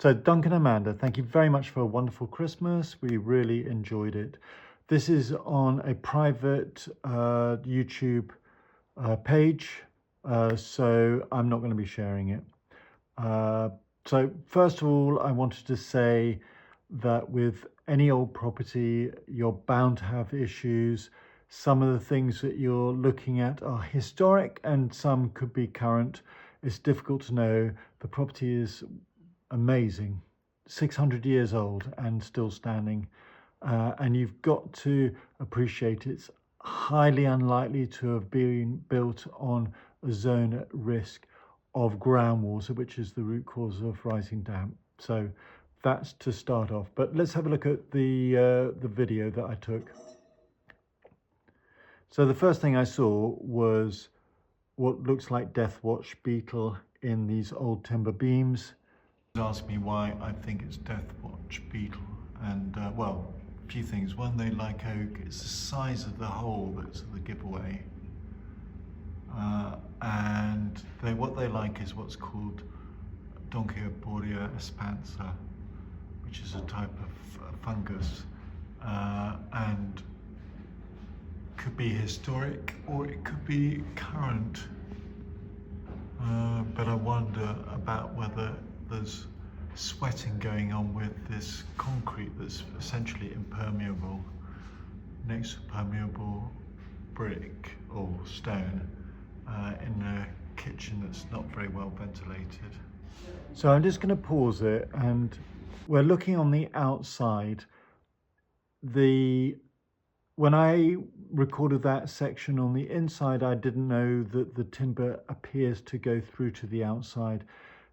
So Duncan and Amanda, thank you very much for a wonderful Christmas. We really enjoyed it. This is on a private YouTube page, so I'm not going to be sharing it. So first of all, I wanted to say that with any old property, you're bound to have issues. Some of the things that you're looking at are historic and some could be current. It's difficult to know. The property is amazing, 600 years old and still standing. And you've got to appreciate it's highly unlikely to have been built on a zone at risk of groundwater, which is the root cause of rising damp. So that's to start off. But let's have a look at the video that I took. So the first thing I saw was what looks like Death Watch Beetle in these old timber beams. Ask me why I think it's Death Watch Beetle, and well, a few things. One, they like oak. It's the size of the hole that's the giveaway. And what they like is what's called Donkeoporia espansa, which is a type of fungus, and could be historic or it could be current. But I wonder about whether there's sweating going on with this concrete that's essentially impermeable next to permeable brick or stone in a kitchen that's not very well ventilated. So I'm just going to pause it, and we're looking on the outside. When I recorded that section on the inside, I didn't know that the timber appears to go through to the outside.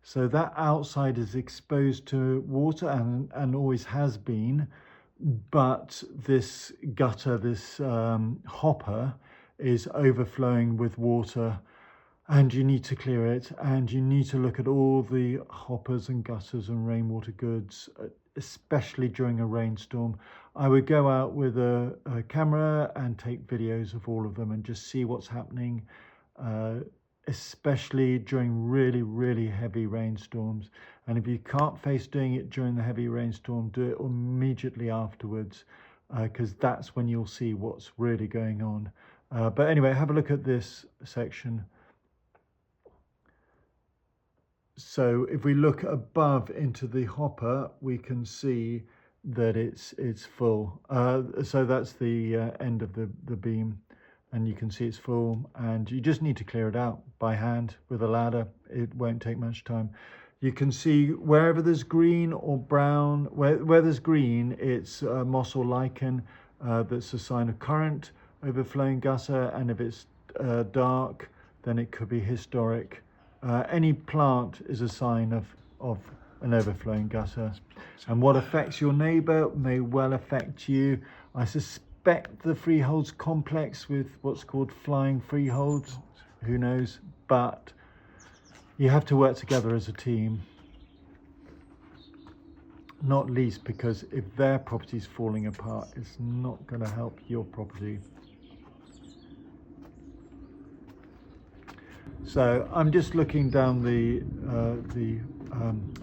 So that outside is exposed to water and always has been, but this gutter, this hopper, is overflowing with water, and you need to clear it, and you need to look at all the hoppers and gutters and rainwater goods, especially during a rainstorm. I would go out with a camera and take videos of all of them and just see what's happening, especially during really, really heavy rainstorms. And if you can't face doing it during the heavy rainstorm, do it immediately afterwards, because that's when you'll see what's really going on. But anyway, have a look at this section. So if we look above into the hopper, we can see that it's full. So that's the end of the beam, and you can see it's full, and you just need to clear it out by hand with a ladder. It won't take much time. You can see wherever there's green or brown, where there's green, it's moss or lichen. That's a sign of current overflowing gutter, and if it's dark, then it could be historic. Any plant is a sign of an overflowing gutter, and what affects your neighbour may well affect you. I suspect the freehold's complex with what's called flying freeholds, who knows, but you have to work together as a team, not least because if their property's falling apart, it's not going to help your property. So I'm just looking down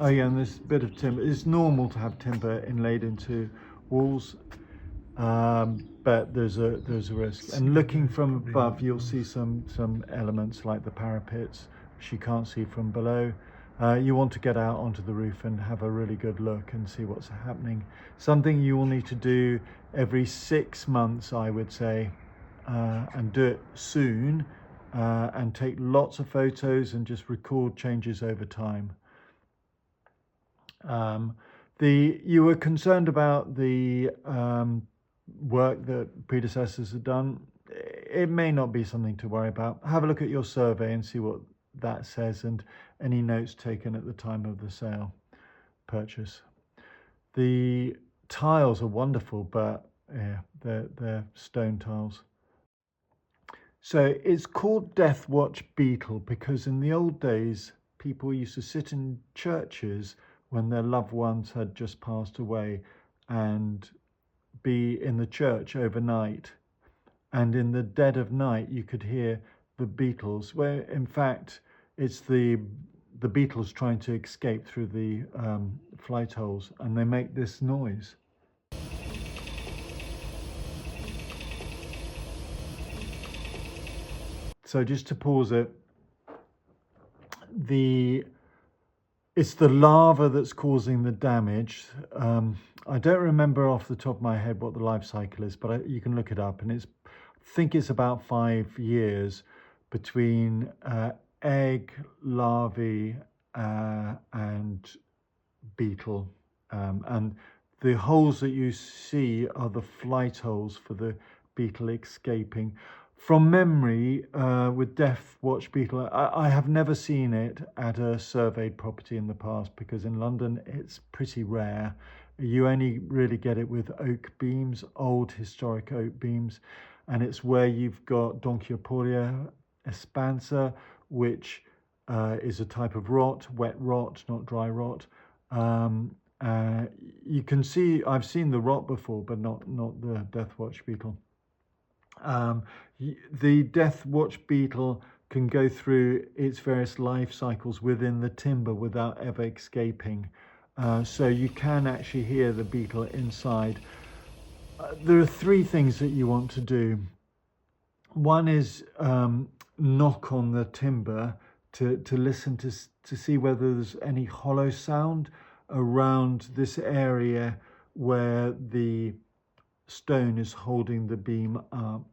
oh yeah, and this bit of timber. It's normal to have timber inlaid into walls, but there's a risk. And looking from above, you'll see some elements like the parapets, which you can't see from below. You want to get out onto the roof and have a really good look and see what's happening. Something you will need to do every 6 months, I would say, and do it soon. And take lots of photos and just record changes over time. You were concerned about the work that predecessors had done. It may not be something to worry about. Have a look at your survey and see what that says, and any notes taken at the time of the purchase. The tiles are wonderful, but yeah, they're stone tiles. So it's called Death Watch Beetle because in the old days, people used to sit in churches when their loved ones had just passed away and be in the church overnight. And in the dead of night, you could hear the beetles, where in fact, it's the beetles trying to escape through the flight holes, and they make this noise. So just to pause it, it's the larva that's causing the damage. I don't remember off the top of my head what the life cycle is, but you can look it up, and I think it's about 5 years between egg, larvae, and beetle. And the holes that you see are the flight holes for the beetle escaping. From memory, with Death Watch Beetle, I have never seen it at a surveyed property in the past, because in London it's pretty rare. You only really get it with oak beams, old historic oak beams, and it's where you've got Donchioporia expansa, which is a type of rot, wet rot, not dry rot. You can see, I've seen the rot before, but not the Death Watch Beetle. The Death Watch Beetle can go through its various life cycles within the timber without ever escaping. So you can actually hear the beetle inside. There are 3 things that you want to do. One is knock on the timber to listen to see whether there's any hollow sound around this area where the stone is holding the beam up.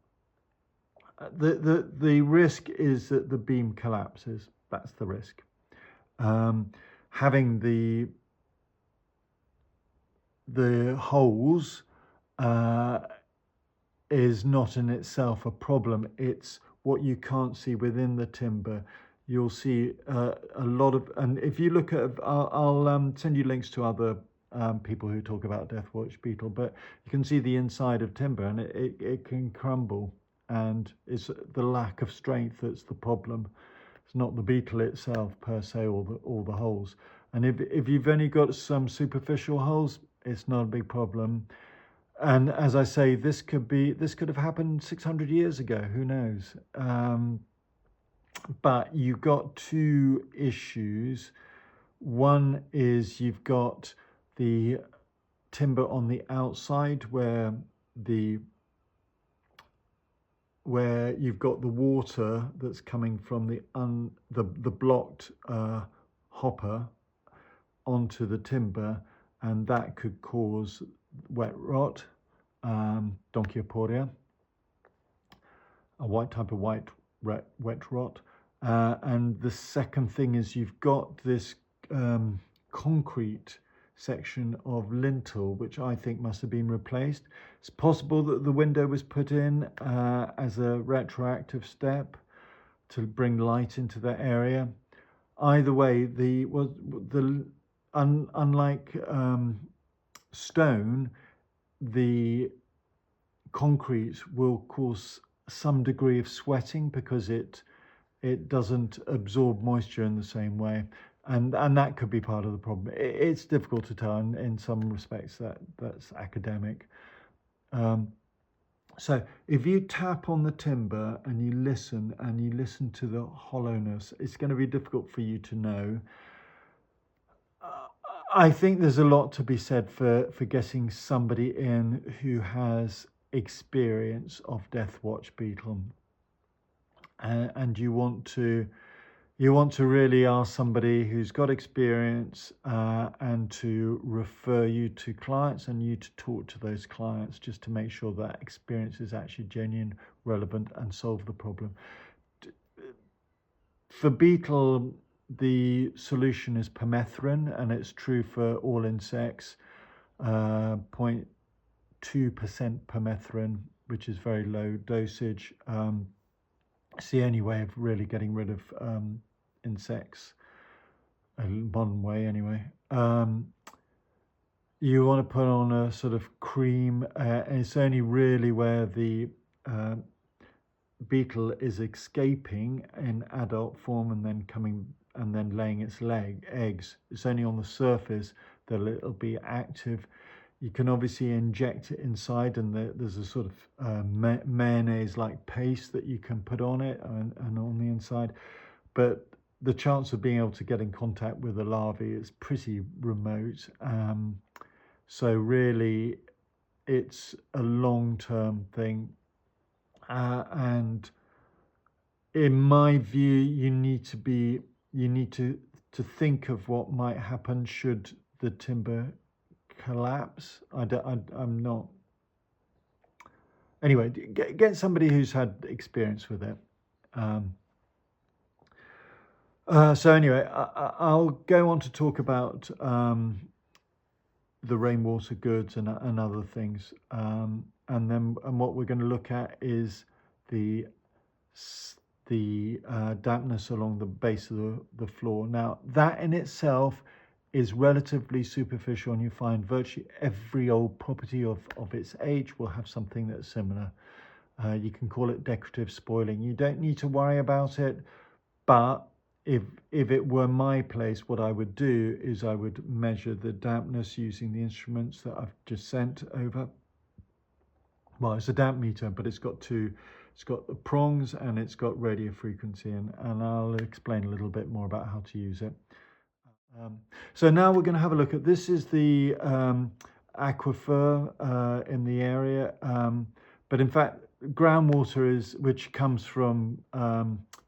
The risk is that the beam collapses. That's the risk. Having the holes is not in itself a problem. It's what you can't see within the timber. You'll see a lot of, and if you look at, I'll send you links to other people who talk about Death Watch Beetle, but you can see the inside of timber, and it can crumble, and it's the lack of strength that's the problem. It's not the beetle itself per se, or the holes. And if you've only got some superficial holes, it's not a big problem. And as I say, this could have happened 600 years ago. Who knows? But you've got 2 issues. One is you've got the timber on the outside where you've got the water that's coming from the blocked hopper onto the timber, and that could cause wet rot, Donchioporia, a white type of wet rot. And the second thing is you've got this concrete section of lintel, which I think must have been replaced. It's possible that the window was put in as a retroactive step to bring light into that area. Either way, unlike stone, the concrete will cause some degree of sweating because it doesn't absorb moisture in the same way, and that could be part of the problem. It's difficult to tell, and in some respects that's academic. So if you tap on the timber and you listen to the hollowness, it's going to be difficult for you to know. I think there's a lot to be said for getting somebody in who has experience of Death Watch Beetle, and you want to really ask somebody who's got experience and to refer you to clients, and you to talk to those clients just to make sure that experience is actually genuine, relevant, and solve the problem. For beetle, the solution is permethrin, and it's true for all insects. 0.2% permethrin, which is very low dosage. It's the only way of really getting rid of insects, a modern way anyway. You want to put on a sort of cream, and it's only really where the beetle is escaping in adult form and then laying its eggs. It's only on the surface that it'll be active. You can obviously inject it inside, and there's a sort of mayonnaise-like paste that you can put on it and on the inside. But the chance of being able to get in contact with the larvae is pretty remote. So really, it's a long-term thing, and in my view, you need to think of what might happen should the timber collapse. I'm not. Anyway, get somebody who's had experience with it. So anyway, I'll go on to talk about the rainwater goods and other things, and what we're going to look at is the dampness along the base of the floor. Now, that in itself is relatively superficial, and you find virtually every old property of its age will have something that's similar. You can call it decorative spoiling. You don't need to worry about it, but if it were my place, what I would do is I would measure the dampness using the instruments that I've just sent over. Well, it's a damp meter, but it's got the prongs and it's got radio frequency, and I'll explain a little bit more about how to use it. So now we're going to have a look at, this is the aquifer in the area, but in fact groundwater which comes from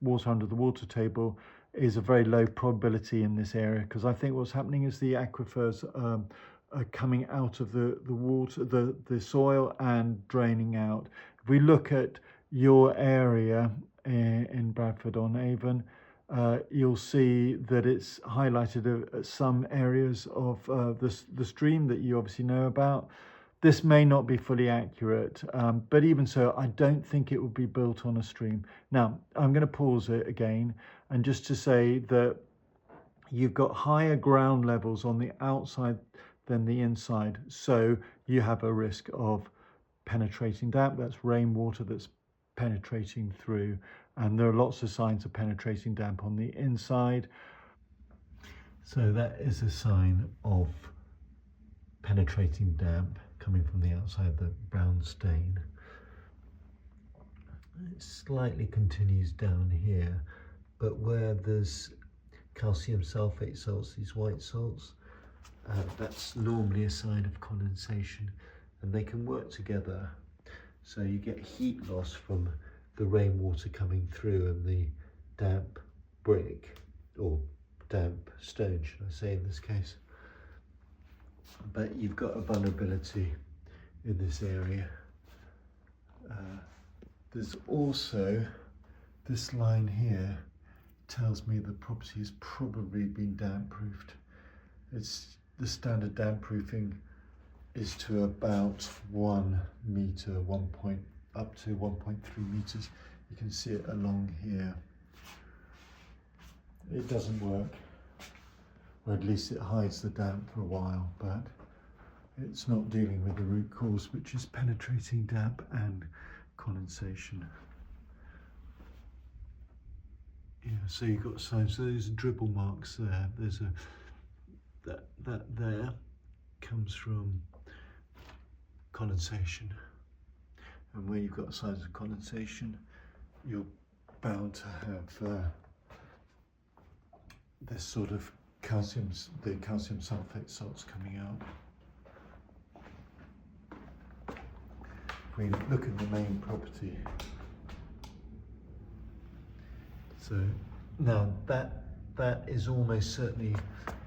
water under the water table, is a very low probability in this area, because I think what's happening is the aquifers are coming out of the water, the soil, and draining out. If we look at your area in Bradford on Avon, you'll see that it's highlighted some areas of the stream that you obviously know about. This may not be fully accurate, but even so, I don't think it would be built on a stream. Now, I'm going to pause it again, and just to say that you've got higher ground levels on the outside than the inside, so you have a risk of penetrating damp. That's rainwater that's penetrating through, and there are lots of signs of penetrating damp on the inside. So that is a sign of penetrating damp coming from the outside, the brown stain. It slightly continues down here, but where there's calcium sulfate salts, these white salts, that's normally a sign of condensation, and they can work together. So you get heat loss from the rainwater coming through and the damp brick, or damp stone, should I say in this case. But you've got a vulnerability in this area. There's also this line here tells me the property has probably been damp proofed. It's the standard damp proofing is to about 1 meter, up to 1.3 meters. You can see it along here. It doesn't work, or at least it hides the damp for a while, but it's not dealing with the root cause, which is penetrating damp and condensation. Yeah, so you've got signs. So there's dribble marks there. There's that there comes from condensation, and where you've got signs of condensation, you're bound to have this sort of the calcium sulfate salts coming out. If we look at the main property, so now that is almost certainly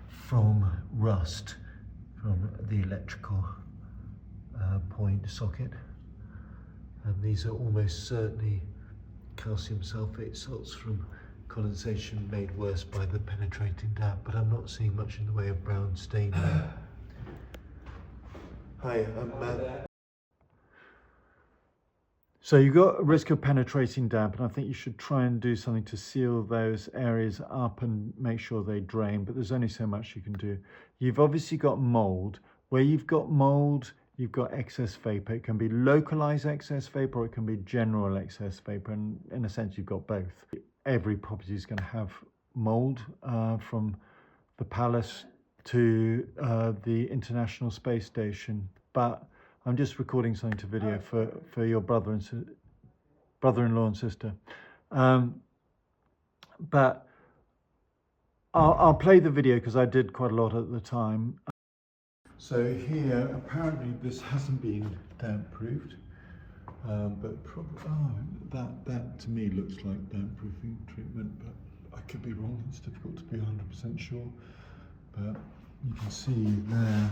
from rust from the electrical point socket, and these are almost certainly calcium sulfate salts from condensation made worse by the penetrating damp, but I'm not seeing much in the way of brown stain there. Hi, so you've got a risk of penetrating damp, and I think you should try and do something to seal those areas up and make sure they drain, but there's only so much you can do. You've obviously got mold. Where you've got mold, you've got excess vapor. It can be localized excess vapor, or it can be general excess vapor, and in a sense you've got both. Every property is going to have mold, from the palace to the International Space Station, but I'm just recording something to video for your brother-in-law and sister. But I'll play the video because I did quite a lot at the time. So here, apparently this hasn't been damp proofed, but that to me looks like damp proofing treatment, but I could be wrong. It's difficult to be 100% sure, but you can see there.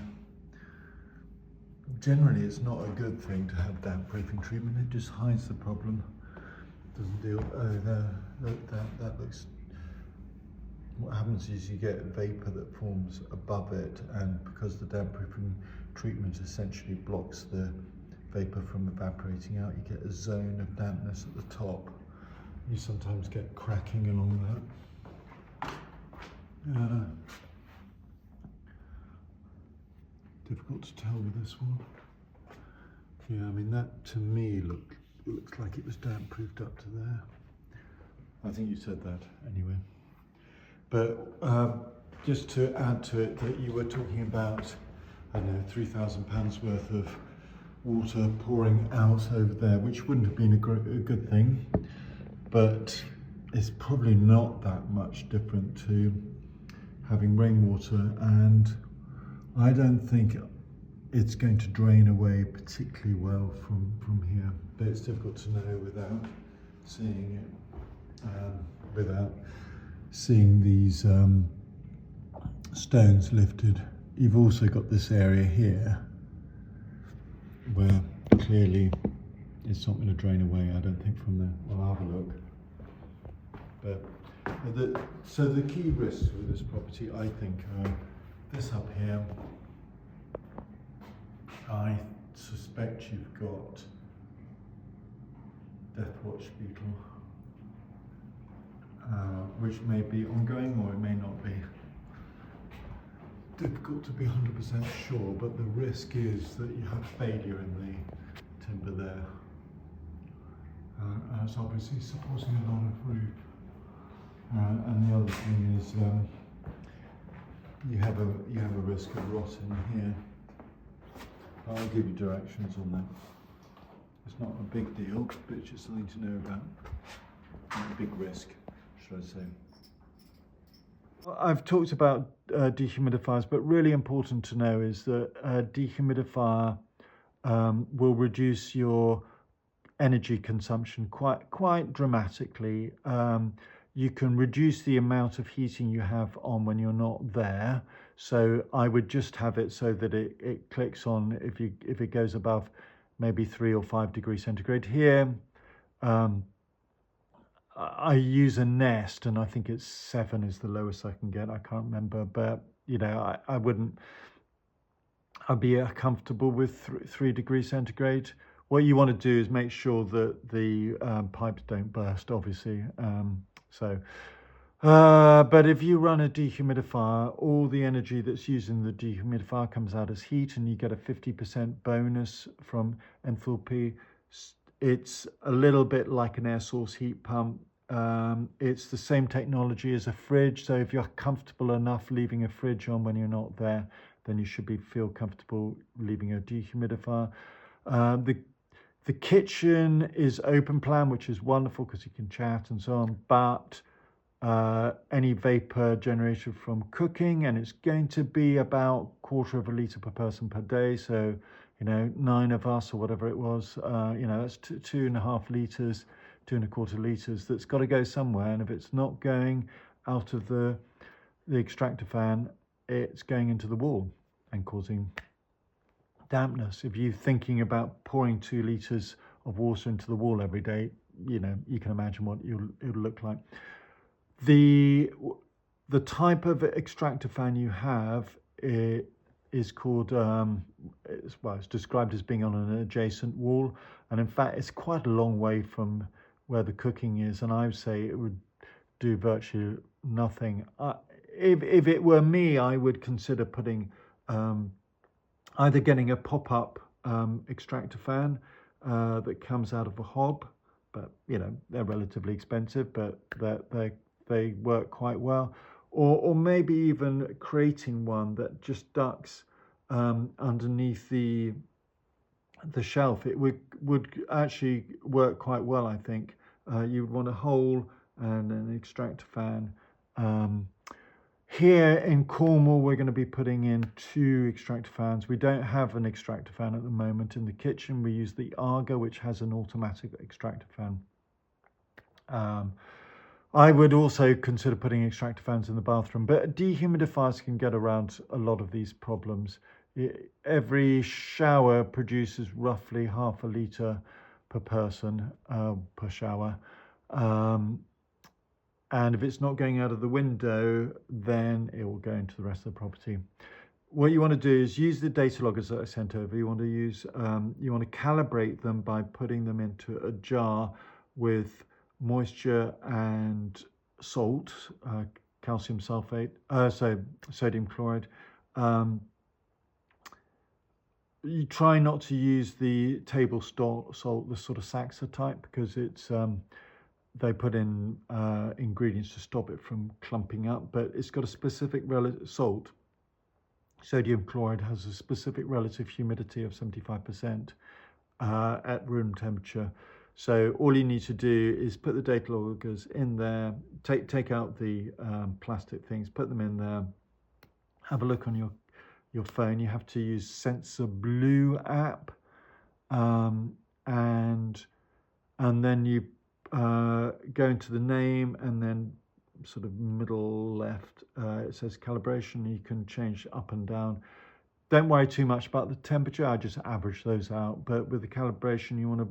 Generally, it's not a good thing to have damp proofing treatment. It just hides the problem. Doesn't deal. Oh, there. Look, that looks. What happens is you get vapor that forms above it, and because the damp proofing treatment essentially blocks the vapor from evaporating out, you get a zone of dampness at the top. You sometimes get cracking along that. Difficult to tell with this one. Yeah, I mean that to me looks like it was damp proofed up to there. I think you said that anyway. But just to add to it, that you were talking about, I don't know, £3,000 worth of water pouring out over there, which wouldn't have been a good thing, but it's probably not that much different to having rainwater, and I don't think it's going to drain away particularly well from here, but it's difficult to know without seeing it, without seeing these stones lifted. You've also got this area here where clearly it's not going to drain away, I don't think, from there. Well, I'll have a look. But so the key risks with this property, I think, are this up here. I suspect you've got Death Watch Beetle, which may be ongoing or it may not be. Difficult to be 100% sure, but the risk is that you have failure in the timber there. It's obviously supporting a lot of roof. And the other thing is you have a risk of rot in here. I'll give you directions on that. It's not a big deal, but it's just something to know about. Not a big risk, should I say. Well, I've talked about dehumidifiers, but really important to know is that a dehumidifier will reduce your energy consumption quite dramatically. You can reduce the amount of heating you have on when you're not there. So I would just have it so that it clicks on if it goes above maybe 3 or 5 degrees centigrade. Here, I use a Nest, and I think it's 7 is the lowest I can get. I can't remember, but you know, I'd be comfortable with 3 degrees centigrade. What you want to do is make sure that the pipes don't burst, obviously. But if you run a dehumidifier, all the energy that's used in the dehumidifier comes out as heat, and you get a 50% bonus from enthalpy. It's a little bit like an air source heat pump. It's the same technology as a fridge, so if you're comfortable enough leaving a fridge on when you're not there, then you should feel comfortable leaving a dehumidifier. The kitchen is open plan, which is wonderful because you can chat and so on, but any vapor generated from cooking, and it's going to be about 1/4 of a litre per person per day. So, you know, 9 of us or whatever it was, you know, that's 2.5 litres, 2.25 litres. That's got to go somewhere. And if it's not going out of the extractor fan, it's going into the wall and causing dampness. If you're thinking about pouring 2 litres of water into the wall every day, you know, you can imagine what it'll look like. The type of extractor fan you have is called, it's described as being on an adjacent wall. And in fact, it's quite a long way from where the cooking is. And I would say it would do virtually nothing. If it were me, I would consider putting either getting a pop-up extractor fan that comes out of a hob, but you know, they're relatively expensive, but they work quite well, or maybe even creating one that just ducks underneath the shelf. It would actually work quite well, I think. You would want a hole and an extractor fan. Here in Cornwall, we're going to be putting in 2 extractor fans. We don't have an extractor fan at the moment in the kitchen. We use the Arga, which has an automatic extractor fan. I would also consider putting extractor fans in the bathroom, but dehumidifiers can get around a lot of these problems. Every shower produces roughly half a litre per person per shower. And if it's not going out of the window, then it will go into the rest of the property. What you want to do is use the data loggers that I sent over. You want to use, you want to calibrate them by putting them into a jar with moisture and salt, calcium sulfate, so sodium chloride. You try not to use the table salt, the sort of Saxa type, because it's they put in ingredients to stop it from clumping up, but it's got a specific salt. Sodium chloride has a specific relative humidity of 75% at room temperature. So all you need to do is put the data loggers in there, take out the plastic things, put them in there, have a look on your phone. You have to use Sensor Blue app, and then you go into the name, and then sort of middle left, it says calibration. You can change up and down. Don't worry too much about the temperature. I just average those out. But with the calibration, you want to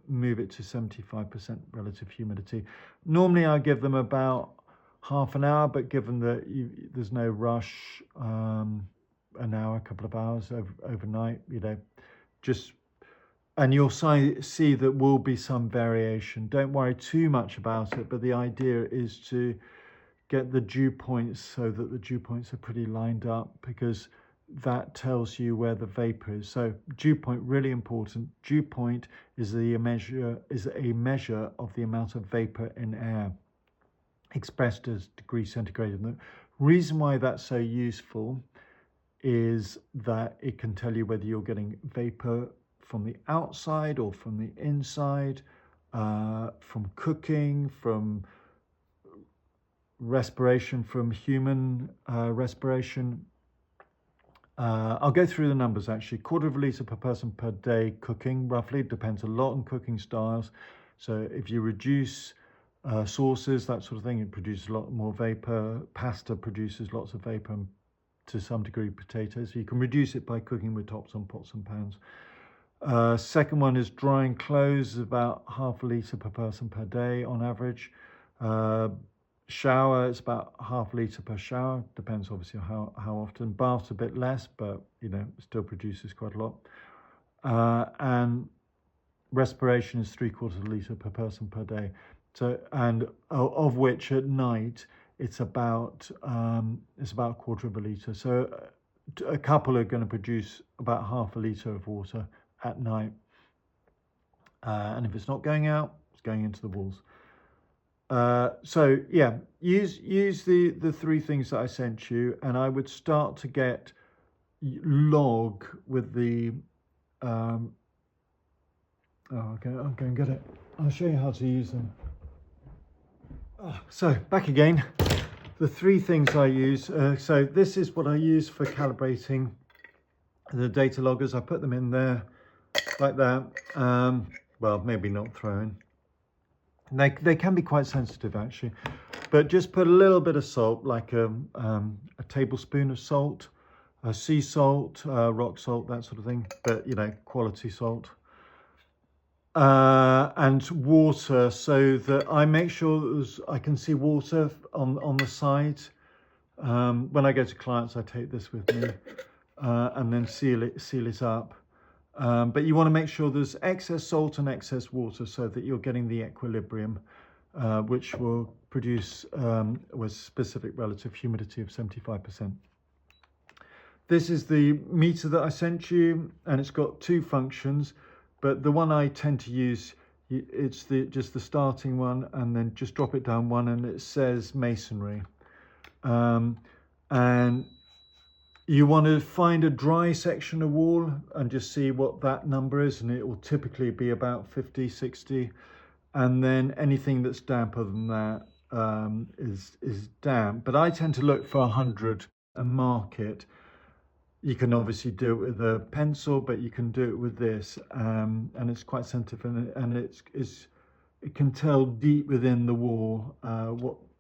move it to 75% relative humidity. Normally I give them about half an hour, but given that there's no rush, an hour, a couple of hours overnight, you know, and you'll see that will be some variation. Don't worry too much about it, but the idea is to get the dew points so that the dew points are pretty lined up, because that tells you where the vapor is. So dew point, really important. Dew point is a measure of the amount of vapor in air, expressed as degrees centigrade. And the reason why that's so useful is that it can tell you whether you're getting vapor from the outside or from the inside, from cooking, from respiration, from human respiration. I'll go through the numbers actually. 1/4 of a litre per person per day cooking, roughly. It depends a lot on cooking styles. So if you reduce sauces, that sort of thing, it produces a lot more vapor. Pasta produces lots of vapor, and to some degree potatoes. So you can reduce it by cooking with tops on pots and pans. Second one is drying clothes, about half a litre per person per day on average. Shower, it's about half a litre per shower, depends obviously how often. Bath's a bit less, but you know, it still produces quite a lot. And respiration is 3/4 of a litre per person per day. So, and of which at night it's about 1/4 of a litre. So a couple are going to produce about half a litre of water at night. And if it's not going out, it's going into the walls. So yeah, use the 3 things that I sent you, and I would start to get log with the I'll go and get it. I'll show you how to use them. So back again, the 3 things I use. So this is what I use for calibrating the data loggers. I put them in there like that. Well, maybe not throwing. They can be quite sensitive actually, but just put a little bit of salt, like a tablespoon of salt, sea salt, rock salt, that sort of thing, but you know, quality salt, and water, so that I make sure I can see water on the side. When I go to clients, I take this with me, and then seal it up. But you want to make sure there's excess salt and excess water so that you're getting the equilibrium, which will produce with specific relative humidity of 75%. This is the meter that I sent you, and it's got 2 functions, but the one I tend to use, it's just the starting one, and then just drop it down 1, and it says masonry. And you want to find a dry section of wall and just see what that number is, and it will typically be about 50, 60. And then anything that's damper than that, is damp, but I tend to look for 100 and mark it. You can obviously do it with a pencil, but you can do it with this, and it's quite sensitive, and it can tell deep within the wall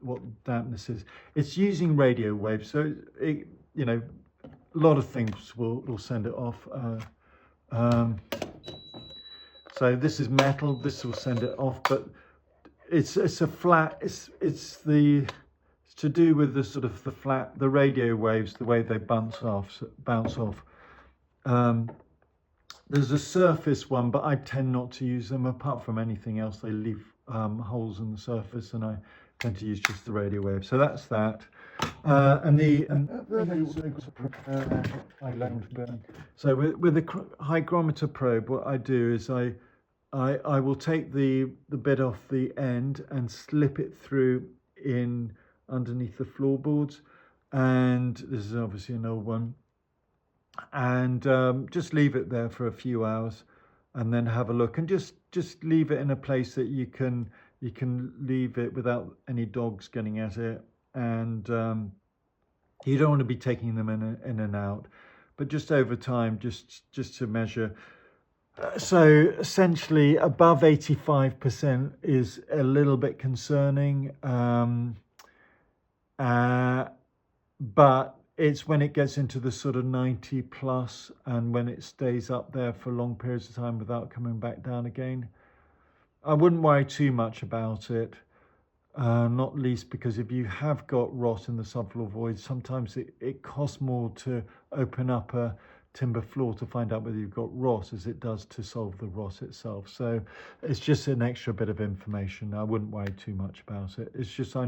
what dampness is. It's using radio waves, so it, you know, a lot of things will send it off. So this is metal. This will send it off, but it's a flat. It's to do with the sort of the radio waves, the way they bounce off. There's a surface one, but I tend not to use them. Apart from anything else, they leave holes in the surface, and I tend to use just the radio wave. So that's that. So with the hygrometer probe, what I do is I will take the bit off the end and slip it through in underneath the floorboards, and this is obviously an old one, and just leave it there for a few hours, and then have a look, and just leave it in a place that you can leave it without any dogs getting at it, and you don't want to be taking them in and out, but just over time, just to measure. So essentially above 85% is a little bit concerning, but it's when it gets into the sort of 90 plus, and when it stays up there for long periods of time without coming back down again. I wouldn't worry too much about it, not least because if you have got rot in the subfloor void, sometimes it costs more to open up a timber floor to find out whether you've got rot as it does to solve the rot itself. So it's just an extra bit of information. I wouldn't worry too much about it. It's just I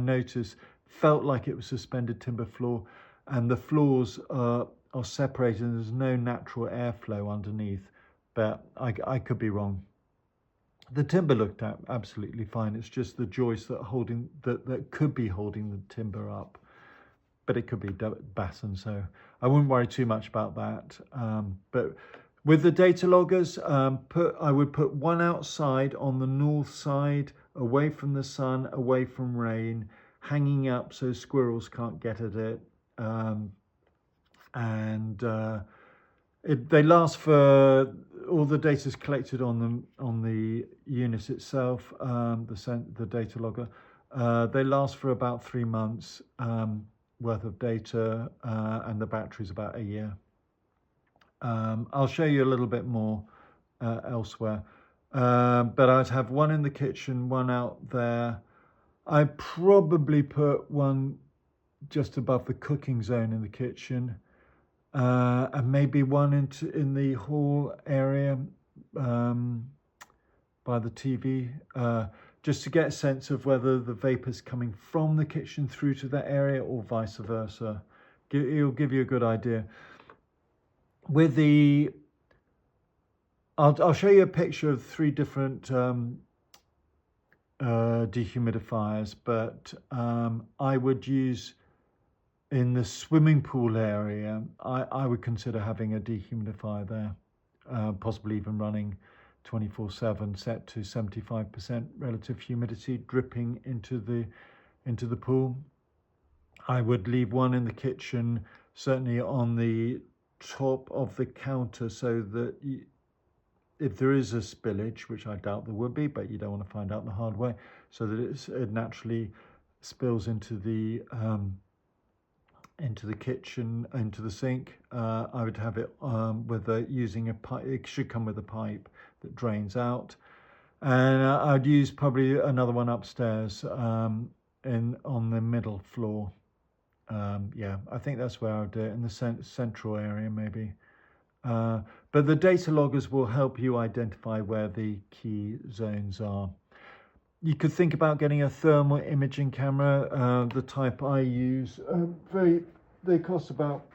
felt like it was suspended timber floor, and the floors are separated and there's no natural airflow underneath, but I could be wrong. The timber looked absolutely fine. It's just the joist that could be holding the timber up, but it could be batten, so I wouldn't worry too much about that. But with the data loggers, I would put one outside on the north side, away from the sun, away from rain, hanging up so squirrels can't get at it. They last for, all the data is collected on the unit itself, the data logger. They last for about 3 months worth of data, and the battery's about a year. I'll show you a little bit more elsewhere, but I'd have one in the kitchen, one out there. I'd probably put one just above the cooking zone in the kitchen, and maybe one in the hall area by the TV, just to get a sense of whether the vapor's coming from the kitchen through to that area or vice versa. It'll give you a good idea. With the, I'll show you a picture of 3 different dehumidifiers, but I would use, in the swimming pool area, I would consider having a dehumidifier there, possibly even running 24/7, set to 75% relative humidity, dripping into the pool. I would leave one in the kitchen, certainly on the top of the counter, so that if there is a spillage, which I doubt there would be, but you don't want to find out the hard way, so that it naturally spills into the kitchen, into the sink. I would have it using a pipe. It should come with a pipe that drains out, and I'd use probably another one upstairs on the middle floor. Yeah, I think that's where I'd do it, in the central area maybe. But the data loggers will help you identify where the key zones are. You could think about getting a thermal imaging camera, the type I use. They cost about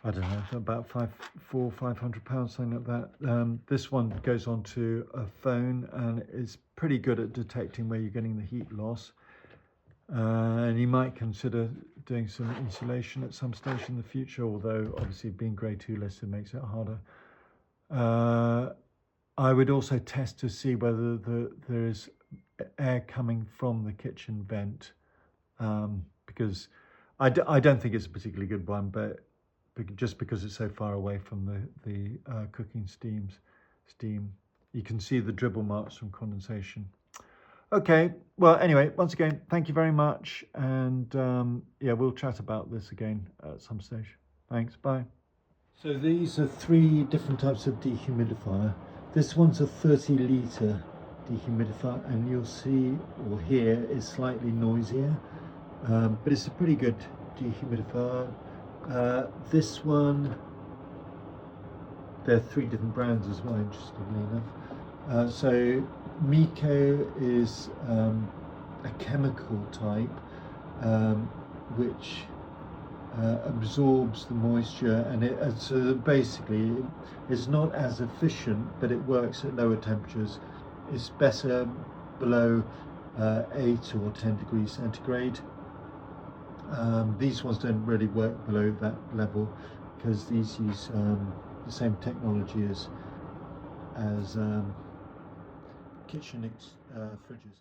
I don't know, about £500, something like that. This one goes onto a phone and is pretty good at detecting where you're getting the heat loss. And you might consider doing some insulation at some stage in the future, although obviously being grade 2 listed makes it harder. I would also test to see whether there is air coming from the kitchen vent, because I don't think it's a particularly good one, but just because it's so far away from the cooking steam, you can see the dribble marks from condensation. Okay, well, anyway, once again, thank you very much, and yeah, we'll chat about this again at some stage. Thanks, bye. So these are 3 different types of dehumidifier. This one's a 30-litre dehumidifier, and you'll see or hear it's slightly noisier, but it's a pretty good dehumidifier. This one, there are 3 different brands as well, interestingly enough. So Miko is a chemical type which absorbs the moisture, and so basically it's not as efficient, but it works at lower temperatures. It's better below 8 or 10 degrees centigrade. These ones don't really work below that level because these use the same technology as kitchen fridges.